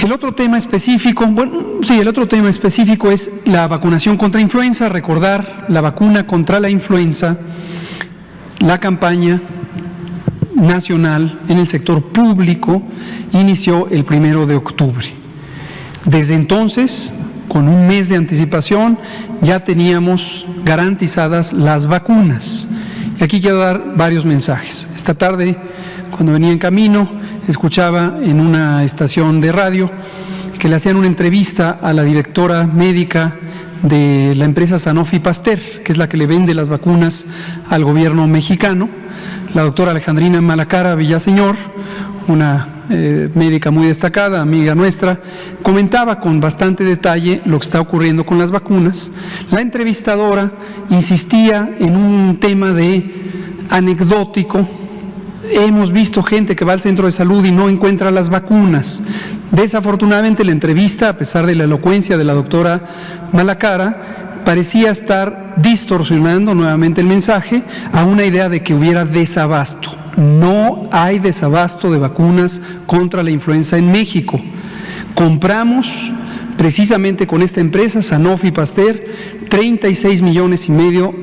El otro tema específico, el otro tema específico es la vacunación contra influenza. Recordar, la vacuna contra la influenza, la campaña nacional en el sector público inició el 1 de octubre. Desde entonces, con un mes de anticipación, ya teníamos garantizadas las vacunas. Y aquí quiero dar varios mensajes. Esta tarde, cuando venía en camino, escuchaba en una estación de radio que le hacían una entrevista a la directora médica de la empresa Sanofi Pasteur, que es la que le vende las vacunas al gobierno mexicano, la doctora Alejandrina Malacara Villaseñor, una médica muy destacada, amiga nuestra, comentaba con bastante detalle lo que está ocurriendo con las vacunas. La entrevistadora insistía en un tema anecdótico. Hemos visto gente que va al centro de salud y no encuentra las vacunas. Desafortunadamente la entrevista, a pesar de la elocuencia de la doctora Malacara, parecía estar distorsionando nuevamente el mensaje a una idea de que hubiera desabasto. No hay desabasto de vacunas contra la influenza en México. Compramos precisamente con esta empresa, Sanofi Pasteur, 36,5 millones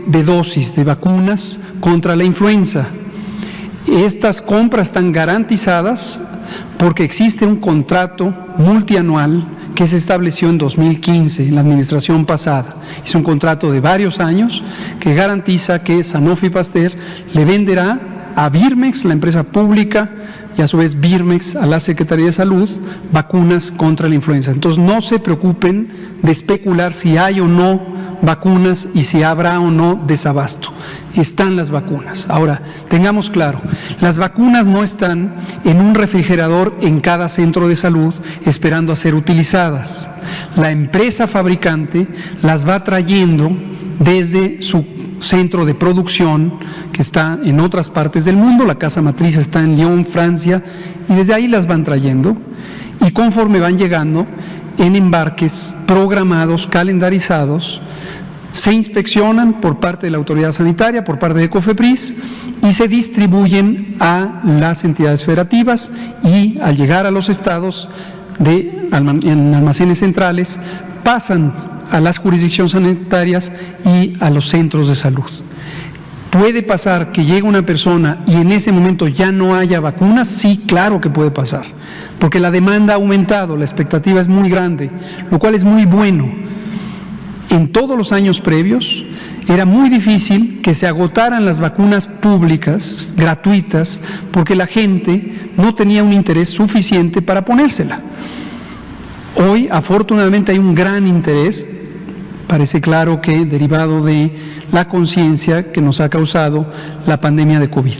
de dosis de vacunas contra la influenza. Estas compras están garantizadas porque existe un contrato multianual que se estableció en 2015, en la administración pasada. Es un contrato de varios años que garantiza que Sanofi Pasteur le venderá a Birmex, la empresa pública, y a su vez Birmex a la Secretaría de Salud, vacunas contra la influenza. Entonces no se preocupen de especular si hay o no vacunas y si habrá o no desabasto. Están las vacunas. Ahora, tengamos claro, las vacunas no están en un refrigerador en cada centro de salud esperando a ser utilizadas. La empresa fabricante las va trayendo desde su centro de producción, que está en otras partes del mundo. La casa matriz está en Lyon, Francia, y desde ahí las van trayendo, y conforme van llegando en embarques programados, calendarizados, se inspeccionan por parte de la autoridad sanitaria, por parte de COFEPRIS, y se distribuyen a las entidades federativas, y al llegar a los estados en almacenes centrales, pasan a las jurisdicciones sanitarias y a los centros de salud. ¿Puede pasar que llegue una persona y en ese momento ya no haya vacunas? Sí, claro que puede pasar, porque la demanda ha aumentado, la expectativa es muy grande, lo cual es muy bueno. En todos los años previos era muy difícil que se agotaran las vacunas públicas, gratuitas, porque la gente no tenía un interés suficiente para ponérsela. Hoy, afortunadamente, hay un gran interés, parece claro que derivado de la conciencia que nos ha causado la pandemia de COVID.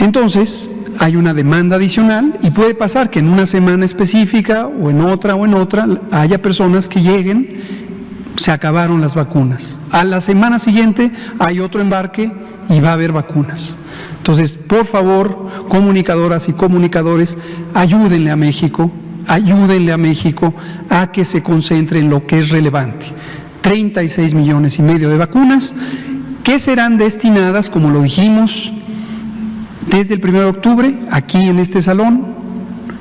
Entonces, hay una demanda adicional y puede pasar que en una semana específica o en otra haya personas que lleguen, se acabaron las vacunas. A la semana siguiente hay otro embarque y va a haber vacunas. Entonces, por favor, comunicadoras y comunicadores, ayúdenle a México a que se concentre en lo que es relevante. 36,5 millones de vacunas que serán destinadas, como lo dijimos, desde el 1 de octubre, aquí en este salón,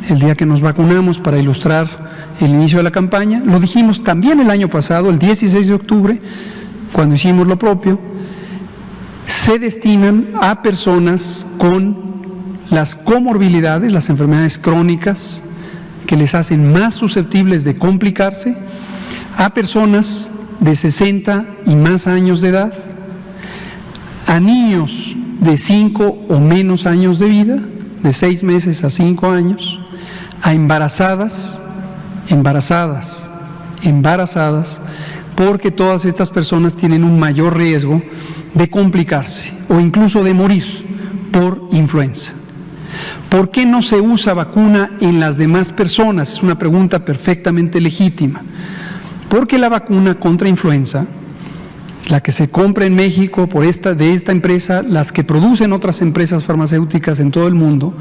el día que nos vacunamos para ilustrar el inicio de la campaña. Lo dijimos también el año pasado, el 16 de octubre, cuando hicimos lo propio. Se destinan a personas con las comorbilidades, las enfermedades crónicas, que les hacen más susceptibles de complicarse, a personas de 60 y más años de edad, a niños de 5 o menos años de vida, de 6 meses a 5 años, a embarazadas, porque todas estas personas tienen un mayor riesgo de complicarse o incluso de morir por influenza. ¿Por qué no se usa vacuna en las demás personas? Es una pregunta perfectamente legítima. Porque la vacuna contra influenza, la que se compra en México de esta empresa, las que producen otras empresas farmacéuticas en todo el mundo,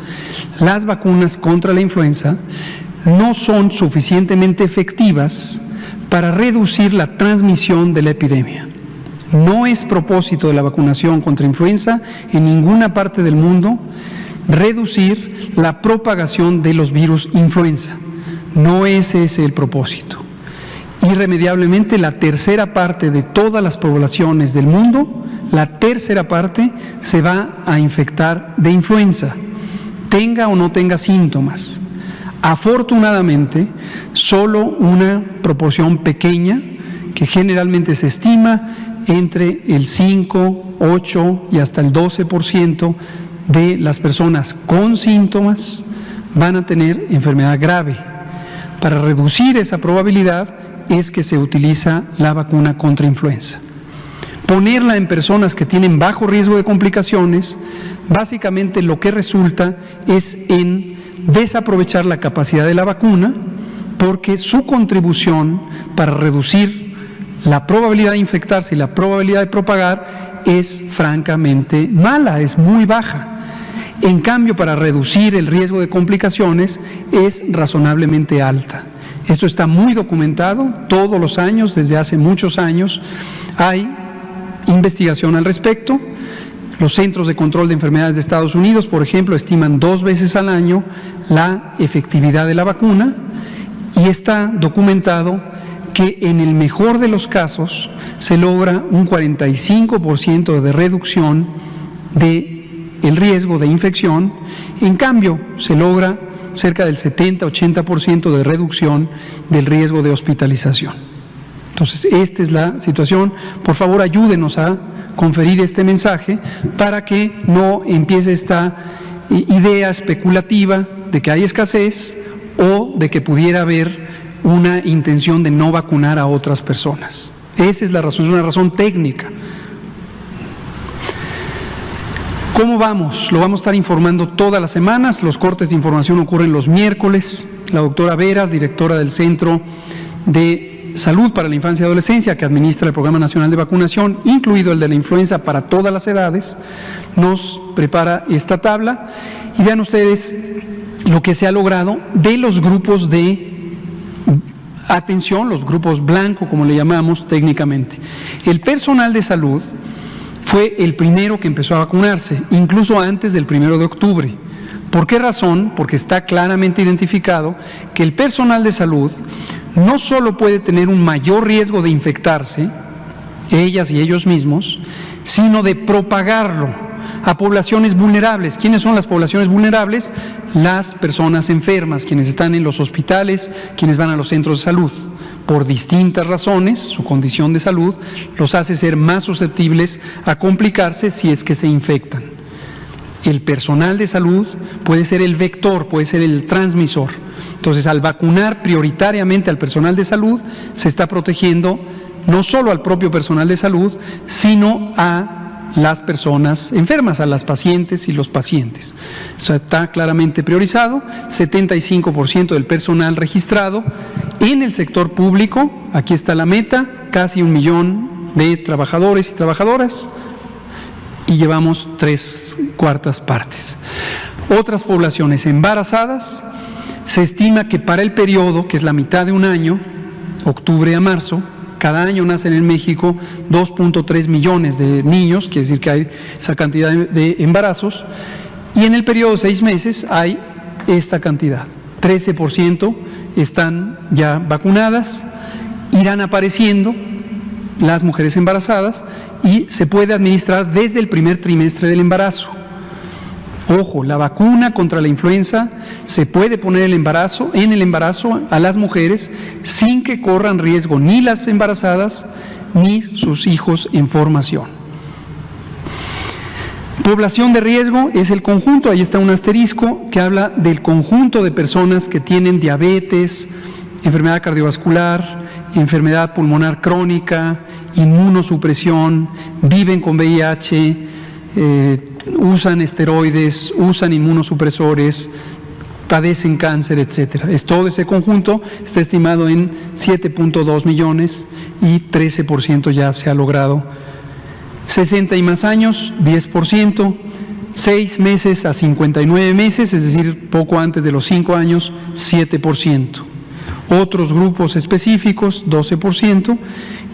las vacunas contra la influenza no son suficientemente efectivas para reducir la transmisión de la epidemia. No es propósito de la vacunación contra influenza en ninguna parte del mundo reducir la propagación de los virus influenza. No es ese el propósito. Irremediablemente la tercera parte de todas las poblaciones del mundo, la tercera parte se va a infectar de influenza, tenga o no tenga síntomas. Afortunadamente, solo una proporción pequeña, que generalmente se estima entre el 5, 8 y hasta el 12% de las personas con síntomas van a tener enfermedad grave. Para reducir esa probabilidad es que se utiliza la vacuna contra influenza. Ponerla en personas que tienen bajo riesgo de complicaciones, básicamente lo que resulta es en desaprovechar la capacidad de la vacuna, porque su contribución para reducir la probabilidad de infectarse y la probabilidad de propagar es francamente mala, es muy baja. En cambio, para reducir el riesgo de complicaciones es razonablemente alta. Esto está muy documentado todos los años, desde hace muchos años. Hay investigación al respecto. Los Centros de Control de Enfermedades de Estados Unidos, por ejemplo, estiman 2 veces al año la efectividad de la vacuna y está documentado que en el mejor de los casos se logra un 45% de reducción del riesgo de infección. En cambio, se logra cerca del 70-80% de reducción del riesgo de hospitalización. Entonces, esta es la situación. Por favor, ayúdenos a conferir este mensaje para que no empiece esta idea especulativa de que hay escasez o de que pudiera haber una intención de no vacunar a otras personas. Esa es la razón, es una razón técnica. ¿Cómo vamos? Lo vamos a estar informando todas las semanas. Los cortes de información ocurren los miércoles. La doctora Veras, directora del Centro de Salud para la Infancia y Adolescencia, que administra el Programa Nacional de Vacunación, incluido el de la influenza para todas las edades, nos prepara esta tabla. Y vean ustedes lo que se ha logrado de los grupos de atención, los grupos blanco, como le llamamos técnicamente. El personal de salud fue el primero que empezó a vacunarse, incluso antes del 1 de octubre. ¿Por qué razón? Porque está claramente identificado que el personal de salud no solo puede tener un mayor riesgo de infectarse, ellas y ellos mismos, sino de propagarlo a poblaciones vulnerables. ¿Quiénes son las poblaciones vulnerables? Las personas enfermas, quienes están en los hospitales, quienes van a los centros de salud. Por distintas razones, su condición de salud los hace ser más susceptibles a complicarse si es que se infectan. El personal de salud puede ser el vector, puede ser el transmisor. Entonces, al vacunar prioritariamente al personal de salud, se está protegiendo no solo al propio personal de salud, sino a las personas enfermas, a las pacientes y los pacientes. O sea, está claramente priorizado. 75% del personal registrado en el sector público, aquí está la meta, casi 1 millón de trabajadores y trabajadoras, y llevamos 3/4 partes. Otras poblaciones embarazadas, se estima que para el periodo, que es la mitad de un año, octubre a marzo, cada año nacen en México 2.3 millones de niños, quiere decir que hay esa cantidad de embarazos, y en el periodo de 6 meses hay esta cantidad. 13% están ya vacunadas, irán apareciendo las mujeres embarazadas y se puede administrar desde el primer trimestre del embarazo. Ojo, la vacuna contra la influenza se puede poner en el embarazo a las mujeres sin que corran riesgo ni las embarazadas ni sus hijos en formación. Población de riesgo es el conjunto, ahí está un asterisco que habla del conjunto de personas que tienen diabetes, enfermedad cardiovascular, enfermedad pulmonar crónica, inmunosupresión, viven con VIH, usan esteroides, usan inmunosupresores, padecen cáncer, etcétera. Es todo ese conjunto, está estimado en 7.2 millones y 13% ya se ha logrado. 60 y más años, 10%, 6 meses a 59 meses, es decir, poco antes de los 5 años, 7%. Otros grupos específicos, 12%,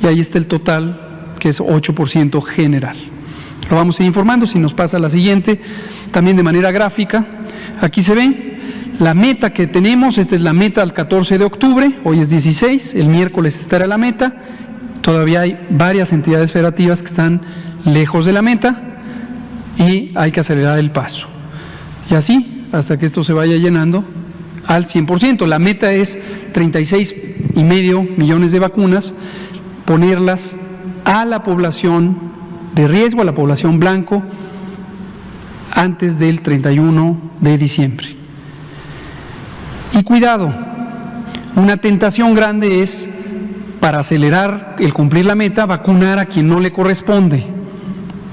y ahí está el total, que es 8% general. Lo vamos a ir informando. Si nos pasa a la siguiente, también de manera gráfica. Aquí se ve La meta que tenemos, esta es la meta al 14 de octubre, hoy es 16, el miércoles estará la meta, todavía hay varias entidades federativas que están lejos de la meta y hay que acelerar el paso. Y así, hasta que esto se vaya llenando al 100%. La meta es 36,5 millones de vacunas, ponerlas a la población de riesgo, a la población blanco, antes del 31 de diciembre. Y cuidado, una tentación grande es, para acelerar el cumplir la meta, vacunar a quien no le corresponde.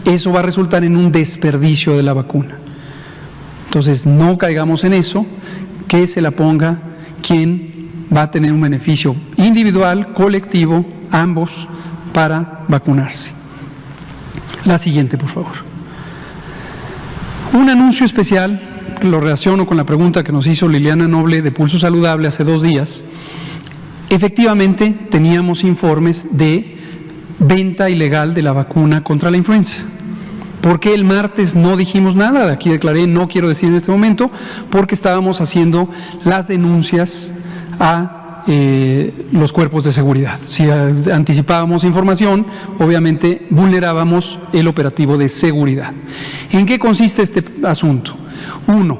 Eso va a resultar en un desperdicio de la vacuna. Entonces, no caigamos en eso, que se la ponga quien va a tener un beneficio individual, colectivo, ambos, para vacunarse. La siguiente, por favor. Un anuncio especial, lo relaciono con la pregunta que nos hizo Liliana Noble de Pulso Saludable hace 2 días. Efectivamente, teníamos informes de venta ilegal de la vacuna contra la influenza. ¿Por qué el martes no dijimos nada? Aquí declaré, no quiero decir en este momento, porque estábamos haciendo las denuncias a los cuerpos de seguridad. Si anticipábamos información, obviamente vulnerábamos el operativo de seguridad. ¿En qué consiste este asunto? 1.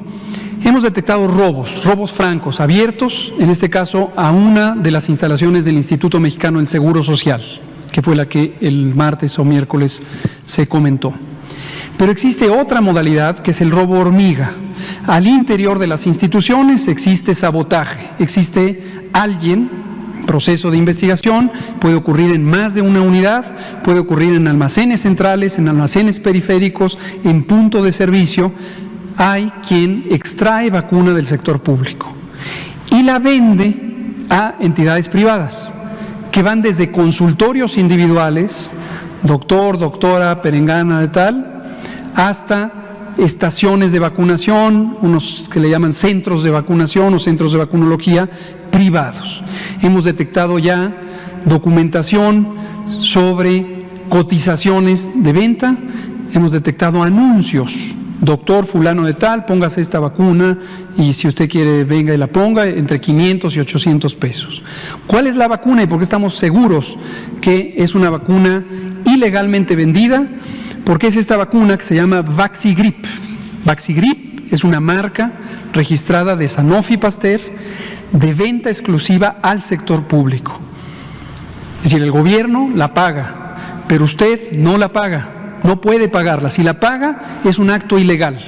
Hemos detectado robos francos, abiertos, en este caso a una de las instalaciones del Instituto Mexicano del Seguro Social, que fue la que el martes o miércoles se comentó. Pero existe otra modalidad, que es el robo hormiga. Al interior de las instituciones existe sabotaje, existe alguien, proceso de investigación, puede ocurrir en más de una unidad, puede ocurrir en almacenes centrales, en almacenes periféricos, en punto de servicio. Hay quien extrae vacuna del sector público y la vende a entidades privadas, que van desde consultorios individuales, doctor, doctora, perengana de tal, hasta estaciones de vacunación, unos que le llaman centros de vacunación o centros de vacunología privados. Hemos detectado ya documentación sobre cotizaciones de venta, hemos detectado anuncios, doctor fulano de tal, póngase esta vacuna y si usted quiere venga y la ponga, entre 500 y 800 pesos. ¿Cuál es la vacuna y por qué estamos seguros que es una vacuna ilegalmente vendida? Porque es esta vacuna que se llama Vaxigrip. Vaxigrip es una marca registrada de Sanofi Pasteur de venta exclusiva al sector público. Es decir, el gobierno la paga, pero usted no la paga, no puede pagarla. Si la paga, es un acto ilegal.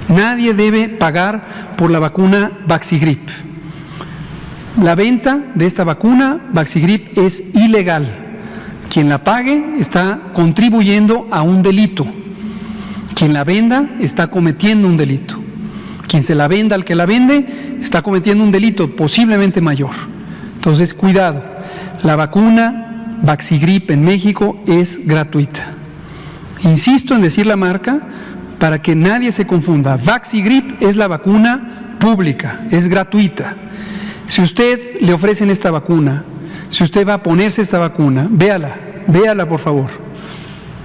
Nadie debe pagar por la vacuna Vaxigrip. La venta de esta vacuna Vaxigrip es ilegal. Quien la pague está contribuyendo a un delito. Quien la venda está cometiendo un delito. Quien se la venda al que la vende está cometiendo un delito posiblemente mayor. Entonces, cuidado. La vacuna Vaxigrip en México es gratuita. Insisto en decir la marca para que nadie se confunda. Vaxigrip es la vacuna pública, es gratuita. Si usted le ofrecen esta vacuna, si usted va a ponerse esta vacuna, véala por favor.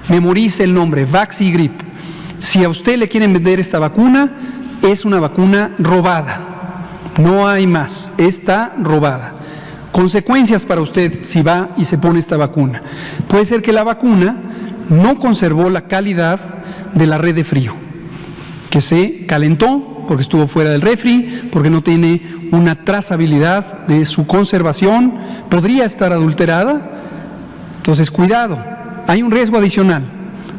Memorice el nombre, Vaxigrip. Si a usted le quieren vender esta vacuna, es una vacuna robada. No hay más, está robada. Consecuencias para usted si va y se pone esta vacuna. Puede ser que la vacuna no conservó la calidad de la red de frío, que se calentó porque estuvo fuera del refri, porque no tiene una trazabilidad de su conservación, podría estar adulterada. Entonces, cuidado, hay un riesgo adicional.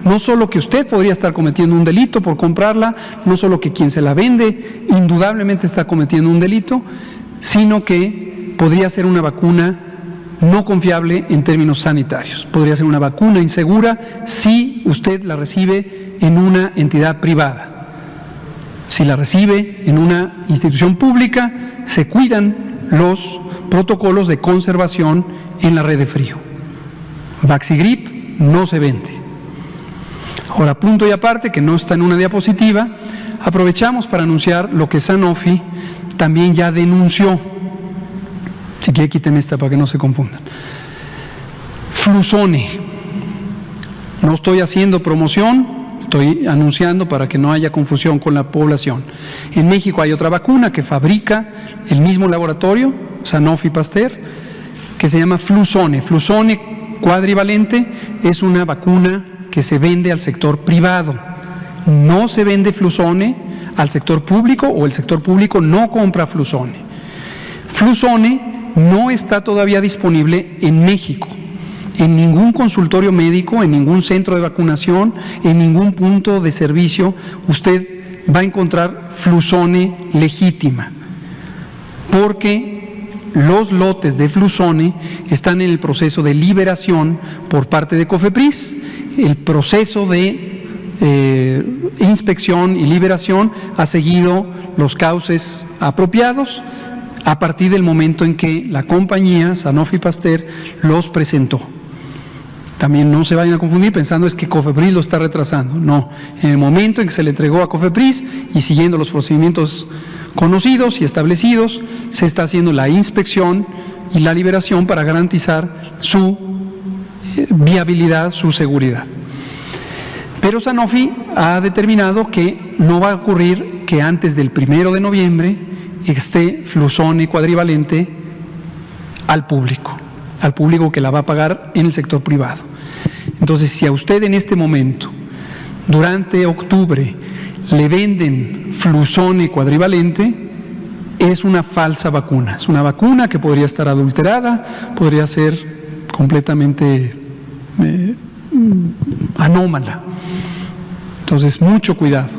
No solo que usted podría estar cometiendo un delito por comprarla, no solo que quien se la vende indudablemente está cometiendo un delito, sino que podría ser una vacuna no confiable en términos sanitarios. Podría ser una vacuna insegura si usted la recibe en una entidad privada. Si la recibe en una institución pública, se cuidan los protocolos de conservación en la red de frío. Vaxigrip no se vende. Ahora, punto y aparte, que no está en una diapositiva, aprovechamos para anunciar lo que Sanofi también ya denunció. Si quiere, quíteme esta para que no se confundan. Fluzone. No estoy haciendo promoción, estoy anunciando para que no haya confusión con la población. En México hay otra vacuna que fabrica el mismo laboratorio, Sanofi Pasteur, que se llama Fluzone. Fluzone cuadrivalente es una vacuna que se vende al sector privado. No se vende Fluzone al sector público, o el sector público no compra Fluzone. Fluzone no está todavía disponible en México, en ningún consultorio médico, en ningún centro de vacunación, en ningún punto de servicio usted va a encontrar Fluzone legítima, porque los lotes de Fluzone están en el proceso de liberación por parte de COFEPRIS. El proceso de inspección y liberación ha seguido los cauces apropiados a partir del momento en que la compañía Sanofi Pasteur los presentó. También no se vayan a confundir pensando es que COFEPRIS lo está retrasando. No, en el momento en que se le entregó a COFEPRIS y siguiendo los procedimientos conocidos y establecidos, se está haciendo la inspección y la liberación para garantizar su viabilidad, su seguridad. Pero Sanofi ha determinado que no va a ocurrir que antes del 1 de noviembre esté Fluzone cuadrivalente al público que la va a pagar en el sector privado. Entonces, si a usted en este momento, durante octubre, le venden Fluzone cuadrivalente, es una falsa vacuna. Es una vacuna que podría estar adulterada, podría ser completamente anómala. Entonces, mucho cuidado.